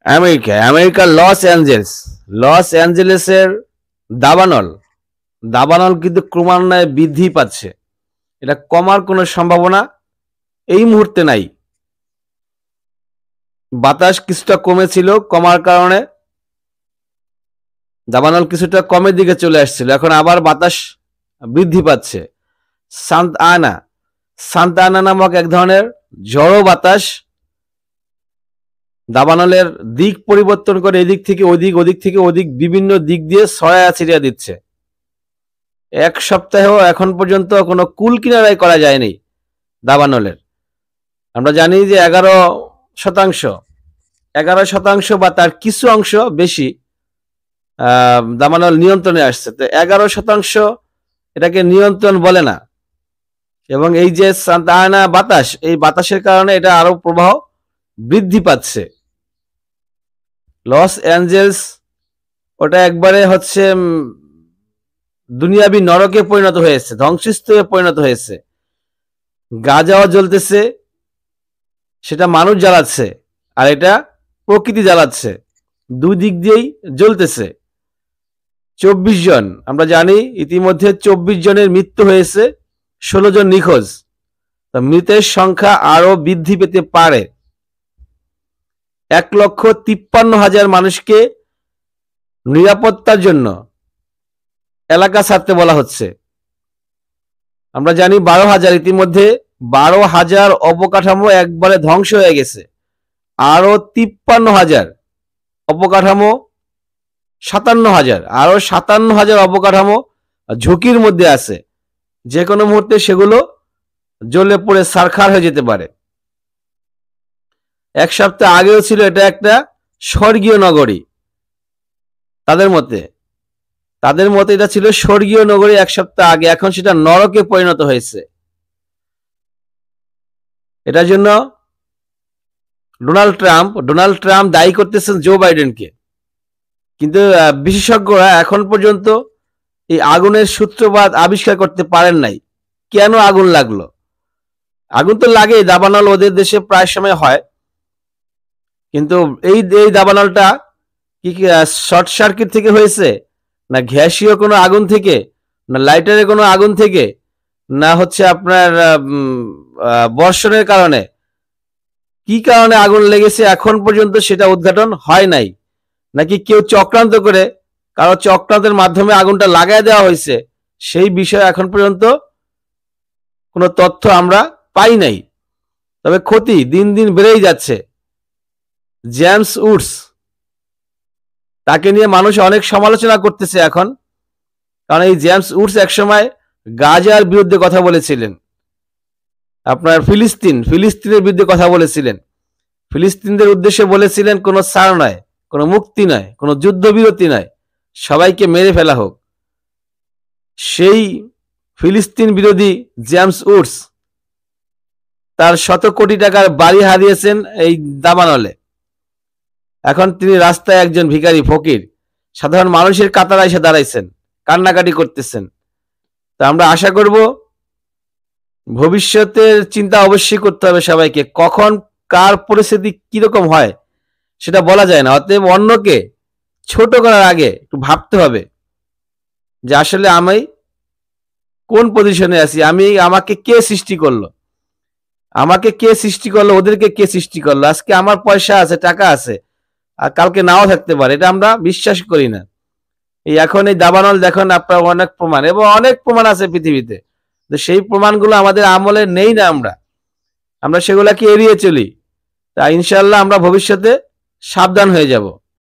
আমেরিকার লস অ্যাঞ্জেলেসের দাবানল দাবানল কিন্তু ক্রমান্বয়ে বৃদ্ধি পাচ্ছে। এটা কমার কোনো সম্ভাবনা এই মুহূর্তে নাই। বাতাস কিছুটা কমেছিল, কমার কারণে দাবানল কিছুটা কমের দিকে চলে আসছিল, এখন আবার বাতাস বৃদ্ধি পাচ্ছে। সান্তা আনা নামক এক ধরনের ঝড়ো বাতাস দাবানলের দিক পরিবর্তন করে এদিক থেকে ওদিক, ওদিক থেকে ওদিক, বিভিন্ন দিক দিয়ে ছড়ায়া ছিটিয়ে দিচ্ছে। এক সপ্তাহেও এখন পর্যন্ত কোনো কুল কিনারাই করা যায়নি দাবানলের। আমরা জানি যে 11% বা তার কিছু অংশ বেশি দাবানল নিয়ন্ত্রণে আসছে। তো 11% এটাকে নিয়ন্ত্রণ বলে না। এবং এই যে সান্তা আনা বাতাস, এই বাতাসের কারণে এটা আরো প্রবাহ বৃদ্ধি পাচ্ছে। লস অ্যাঞ্জেলস ওটা একবারে হচ্ছে দুনিয়াবি নরকে পরিণত হয়েছে, ধ্বংসস্তূপে পরিণত হয়েছে। গাজাও জ্বলতেছে, সেটা মানুষ জ্বালাচ্ছে, আর এটা প্রকৃতি জ্বালাচ্ছে, দুই দিক দিয়েই জ্বলতেছে। 24 জন, আমরা জানি ইতিমধ্যে 24 জনের মৃত্যু হয়েছে, 16 জন নিখোঁজ। মৃতের সংখ্যা আরো বৃদ্ধি পেতে পারে। 1,53,000 মানুষকে নিরাপত্তার জন্য এলাকা ছাড়তে বলা হচ্ছে। আমরা জানি 12,000, ইতিমধ্যে 12,000 অবকাঠামো একবারে ধ্বংস হয়ে গেছে। আরো 53,000 অবকাঠামো, 57,000, আরো 57,000 অবকাঠামো ঝুঁকির মধ্যে আছে। যে কোনো মুহূর্তে সেগুলো জ্বলে পড়ে ছারখার হয়ে যেতে পারে। এক সপ্তাহ আগেও ছিল এটা একটা স্বর্গীয় নগরী, তাদের মতে এটা ছিল স্বর্গীয় নগরী এক সপ্তাহ আগে, এখন সেটা নরকে পরিণত হয়েছে। এটার জন্য ডোনাল্ড ট্রাম্প দায়ী করতেছেন জো বাইডেনকে। কিন্তু বিশেষজ্ঞরা এখন পর্যন্ত এই আগুনের সূত্রপাত আবিষ্কার করতে পারেন নাই। কেন আগুন লাগলো? আগুন তো লাগেই, দাবানল ওদের দেশে প্রায় সময় হয়, কিন্তু এই দাবানলটা কি শর্ট সার্কিট থেকে হয়েছে, না গ্যাসীয় কোনো আগুন থেকে, না লাইটারের কোনো আগুন থেকে, না হচ্ছে আপনার বর্ষণের কারণে, কি কারণে আগুন লেগেছে এখন পর্যন্ত সেটা উদ্ঘাটন হয় নাই। নাকি কেউ চক্রান্ত করে কারো চক্রান্তের মাধ্যমে আগুনটা লাগাই দেওয়া হয়েছে, সেই বিষয়ে এখন পর্যন্ত কোনো তথ্য আমরা পাই নাই। তবে ক্ষতি দিন দিন বেড়েই যাচ্ছে। জেমস উডস, তাকে নিয়ে মানুষ অনেক সমালোচনা করতেছে এখন, কারণ এই জেমস উডস একসময় গাজার বিরুদ্ধে কথা বলেছিলেন, আপনার ফিলিস্তিনের বিরুদ্ধে কথা বলেছিলেন, ফিলিস্তিনদের উদ্দেশ্যে বলেছিলেন কোনো ছাড় নয়, কোনো মুক্তি নয়, কোনো যুদ্ধবিরতি নয়, সবাইকে মেরে ফেলা হোক। সেই ফিলিস্তিন বিরোধী জেমস উডস তার শত কোটি টাকার বাড়ি হারিয়েছেন এই দাবানলে। এখন তিনি রাস্তায় একজন ভিখারি ফকির, সাধারণ মানুষের কাতারে এসে দাঁড়াইছেন, কান্নাকাটি করতেছেন। তা আমরা আশা করব ভবিষ্যতের চিন্তা অবশ্যই করতে হবে সবাইকে, কখন কার পরিস্থিতি কিরকম হয় সেটা বলা যায় না। অতএব অন্যকে ছোট করার আগে একটু ভাবতে হবে যে আসলে আমি কোন পজিশনে আছি, আমাকে কে সৃষ্টি করলো, ওদেরকে কে সৃষ্টি করলো। আজকে আমার পয়সা আছে, টাকা আছে, আর কালকে নাও থাকতে পারে, এটা আমরা বিশ্বাস করি না। এখন এই দাবানল দেখুন আপনার অনেক প্রমাণ, এবং অনেক প্রমাণ আছে পৃথিবীতে, সেই প্রমাণগুলো আমাদের আমলে নেই না, আমরা সেগুলাকে এড়িয়ে চলি। তা ইনশাল্লাহ আমরা ভবিষ্যতে সাবধান হয়ে যাব।